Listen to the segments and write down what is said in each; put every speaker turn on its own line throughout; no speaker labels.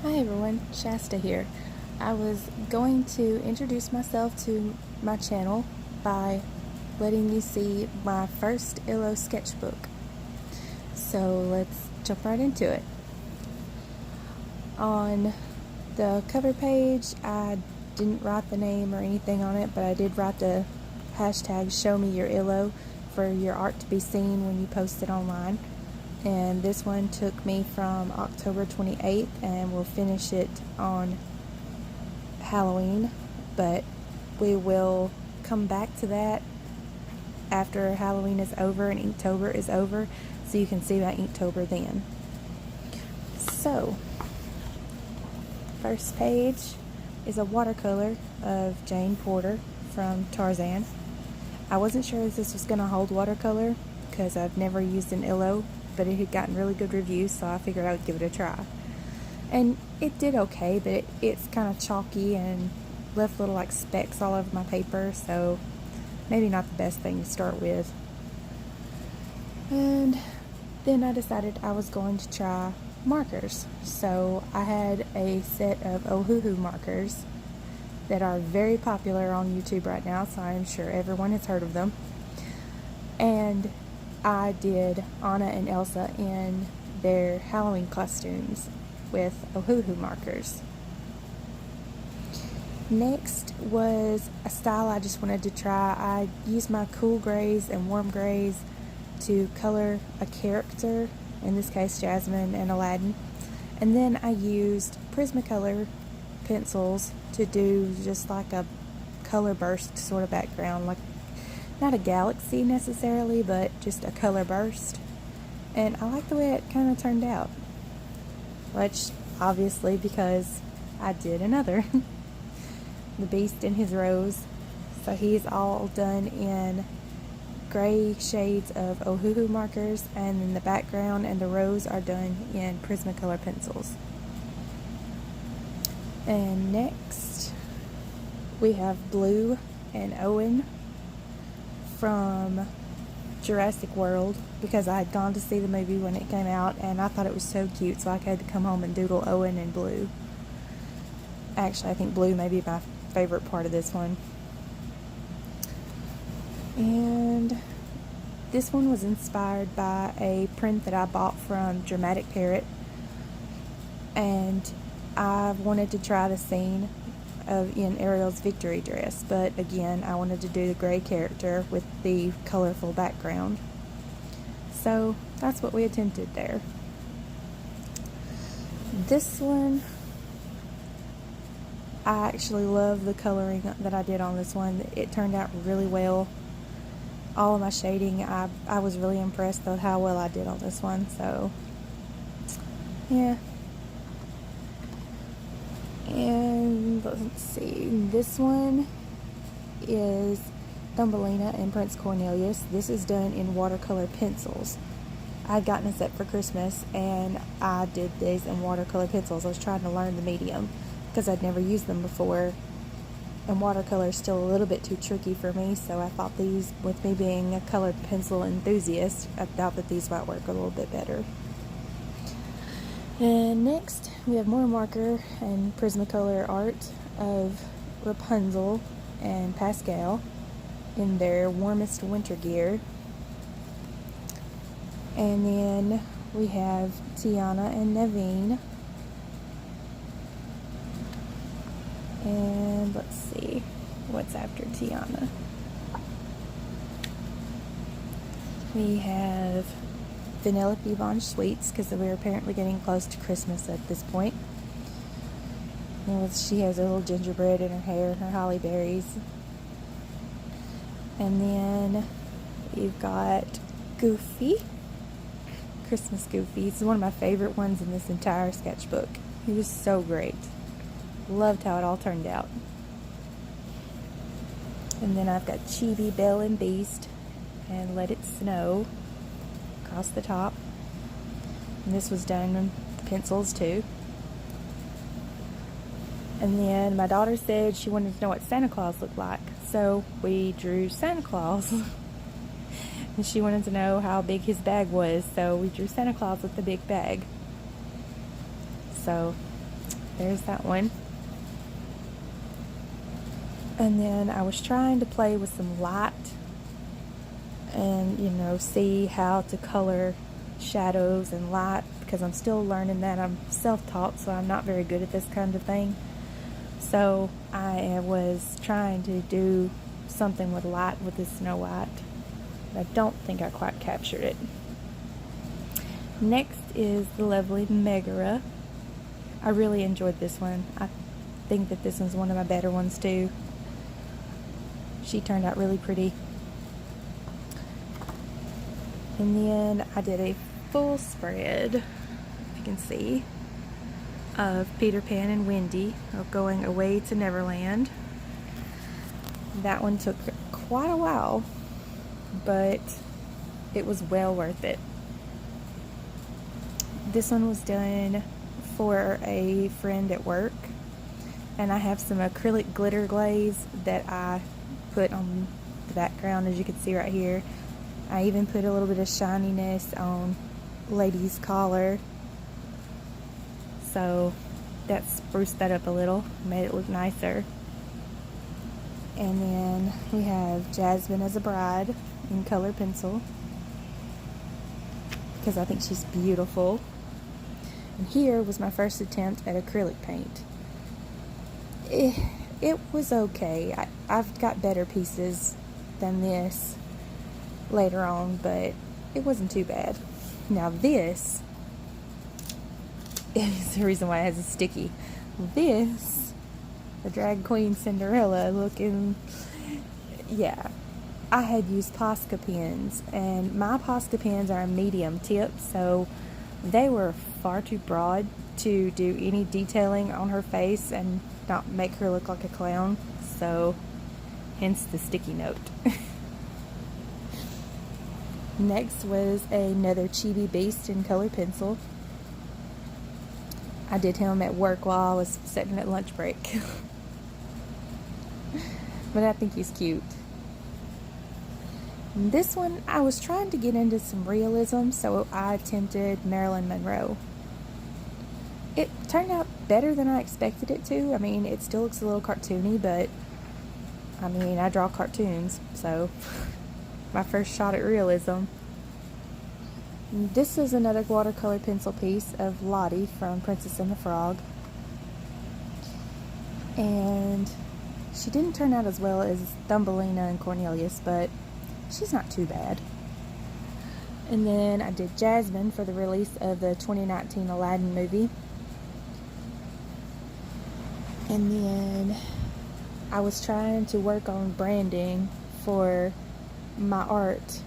Hi everyone, Shasta here. I was going to introduce myself to my channel by letting you see my first Illo sketchbook. So let's jump right into it. On the cover page, I didn't write the name or anything on it, but I did write the hashtag #ShowMeYourIllo for your art to be seen when you post it online. And this one took me from October 28th, and we'll finish it on Halloween, but we will come back to that after Halloween is over and Inktober is over, so you can see my Inktober then. So, first page is a watercolor of Jane Porter from Tarzan. I wasn't sure if this was going to hold watercolor because I've never used an Illo, but it had gotten really good reviews, so I figured I would give it a try. And it did okay, but it's kind of chalky and left little like specks all over my paper, so maybe not the best thing to start with. And then I decided I was going to try markers. So I had a set of Ohuhu markers that are very popular on YouTube right now, so I'm sure everyone has heard of them. And I did Anna and Elsa in their Halloween costumes with Ohuhu markers. Next was a style I just wanted to try. I used my cool grays and warm grays to color a character, in this case Jasmine and Aladdin. And then I used Prismacolor pencils to do just like a color burst sort of background, like not a galaxy necessarily, but just a color burst. And I like the way it kind of turned out, which obviously because I did another the Beast in his rose. So he's all done in gray shades of Ohuhu markers, and then the background and the rose are done in Prismacolor pencils. And next we have Blue and Owen from Jurassic World, because I had gone to see the movie when it came out and I thought it was so cute, so I had to come home and doodle Owen and Blue. Actually, I think Blue may be my favorite part of this one. And this one was inspired by a print that I bought from Dramatic Parrot, and I wanted to try the scene in Ariel's victory dress, but again I wanted to do the gray character with the colorful background, so that's what we attempted there. This one, I actually love the coloring that I did on this one. It turned out really well. All of my shading, I was really impressed with how well I did on this one, so yeah. And let's see, this one is Thumbelina and Prince Cornelius. This is done in watercolor pencils. I had gotten a set for Christmas and I did these in watercolor pencils. I was trying to learn the medium because I'd never used them before, and watercolor is still a little bit too tricky for me, so I thought these, with me being a colored pencil enthusiast, I thought that these might work a little bit better. And next we have more marker and Prismacolor art of Rapunzel and Pascal in their warmest winter gear. And then we have Tiana and Naveen. And let's see what's after Tiana. We have Vanellope Von Sweets, because we're apparently getting close to Christmas at this point. And she has a little gingerbread in her hair and her holly berries. And then we've got Goofy, Christmas Goofy. He's one of my favorite ones in this entire sketchbook. He was so great. Loved how it all turned out. And then I've got Chibi, Belle, and Beast, and Let It Snow across the top. And this was done in pencils too. And then my daughter said she wanted to know what Santa Claus looked like, so we drew Santa Claus. And she wanted to know how big his bag was, so we drew Santa Claus with the big bag. So there's that one. And then I was trying to play with some light and, see how to color shadows and light, because I'm still learning that. I'm self-taught, so I'm not very good at this kind of thing. So I was trying to do something with light with this Snow White. I don't think I quite captured it. Next is the lovely Megara. I really enjoyed this one. I think that this one's one of my better ones too. She turned out really pretty. And then I did a full spread, if you can see, of Peter Pan and Wendy going away to Neverland. That one took quite a while, but it was well worth it. This one was done for a friend at work, and I have some acrylic glitter glaze that I put on the background, as you can see right here. I even put a little bit of shininess on Lady's collar, so that spruced that up a little, made it look nicer. And then we have Jasmine as a bride in color pencil, because I think she's beautiful. And here was my first attempt at acrylic paint. It was okay. I've got better pieces than this later on, but it wasn't too bad. Now this is the reason why it has a sticky. This, the drag queen Cinderella looking, yeah. I had used Posca pens, and my Posca pens are a medium tip, so they were far too broad to do any detailing on her face and not make her look like a clown, so hence the sticky note. Next was another Chibi Beast in color pencil. I did him at work while I was sitting at lunch break. But I think he's cute. And this one, I was trying to get into some realism, so I attempted Marilyn Monroe. It turned out better than I expected it to. I mean, it still looks a little cartoony, but I mean, I draw cartoons, so my first shot at realism. This is another watercolor pencil piece of Lottie from Princess and the Frog. And she didn't turn out as well as Thumbelina and Cornelius, but she's not too bad. And then I did Jasmine for the release of the 2019 Aladdin movie. And then I was trying to work on branding for my art,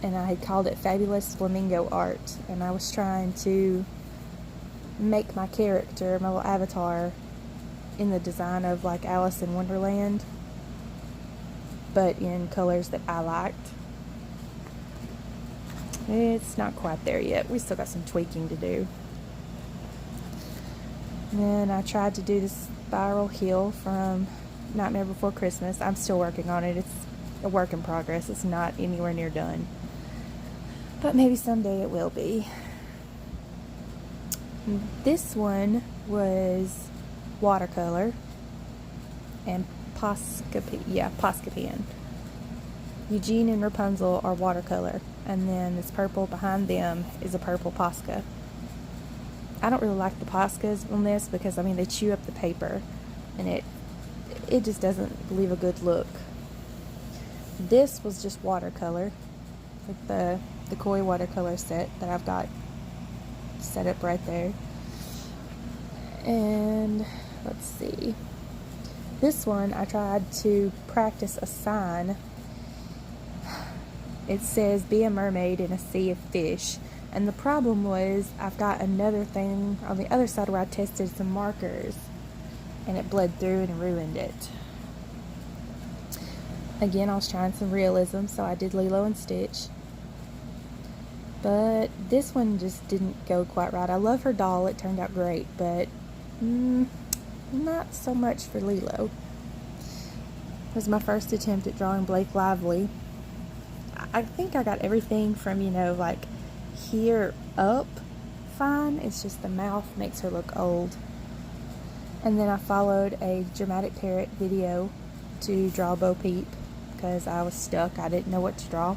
and I had called it Fabulous Flamingo Art, and I was trying to make my character, my little avatar, in the design of like Alice in Wonderland, but in colors that I liked. It's not quite there yet. We still got some tweaking to do. And then I tried to do this spiral heel from Nightmare Before Christmas. I'm still working on it. It's a work in progress. It's not anywhere near done, but maybe someday it will be. This one was watercolor and Posca pen. Eugene and Rapunzel are watercolor, and then this purple behind them is a purple Posca. I don't really like the Poscas on this because, I mean, they chew up the paper, and it just doesn't leave a good look. This was just watercolor, like the Koi watercolor set that I've got set up right there. And let's see, this one I tried to practice a sign. It says, "Be a mermaid in a sea of fish." And the problem was, I've got another thing on the other side where I tested some markers, and it bled through and ruined it. Again, I was trying some realism, so I did Lilo and Stitch. But this one just didn't go quite right. I love her doll, it turned out great, but not so much for Lilo. It was my first attempt at drawing Blake Lively. I think I got everything from, like here up fine, it's just the mouth makes her look old. And then I followed a dramatic parrot video to draw Bo Peep because I was stuck. I didn't know what to draw.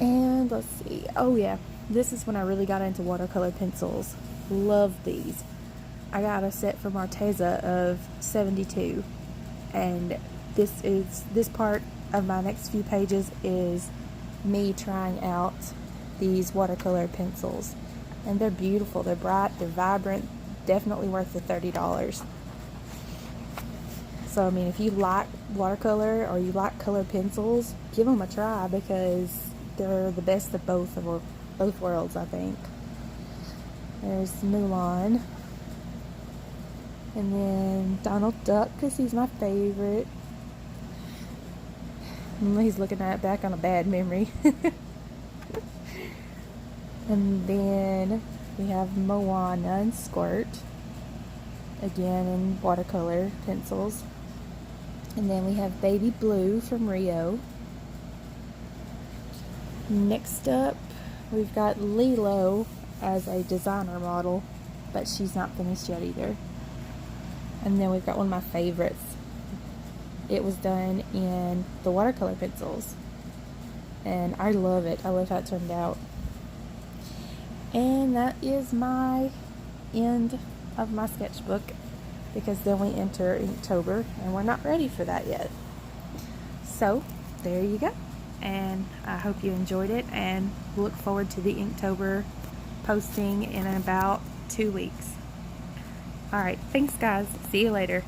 And let's see. Oh yeah, this is when I really got into watercolor pencils. Love these. I got a set from Arteza of 72, and this part of my next few pages is me trying out these watercolor pencils, and they're beautiful. They're bright, they're vibrant, definitely worth the $30. So I mean, if you like watercolor or you like colored pencils, give them a try because they're the best of both worlds, I think. There's Mulan, and then Donald Duck because he's my favorite. He's looking at it back on a bad memory. And then we have Moana and Squirt, again in watercolor pencils. And then we have Baby Blue from Rio. Next up, we've got Lilo as a designer model, but she's not finished yet either. And then we've got one of my favorites. It was done in the watercolor pencils, and I love it. I love how it turned out. And that is my end of my sketchbook, because then we enter Inktober and we're not ready for that yet. So there you go, and I hope you enjoyed it and look forward to the Inktober posting in about 2 weeks. Alright, thanks guys, see you later.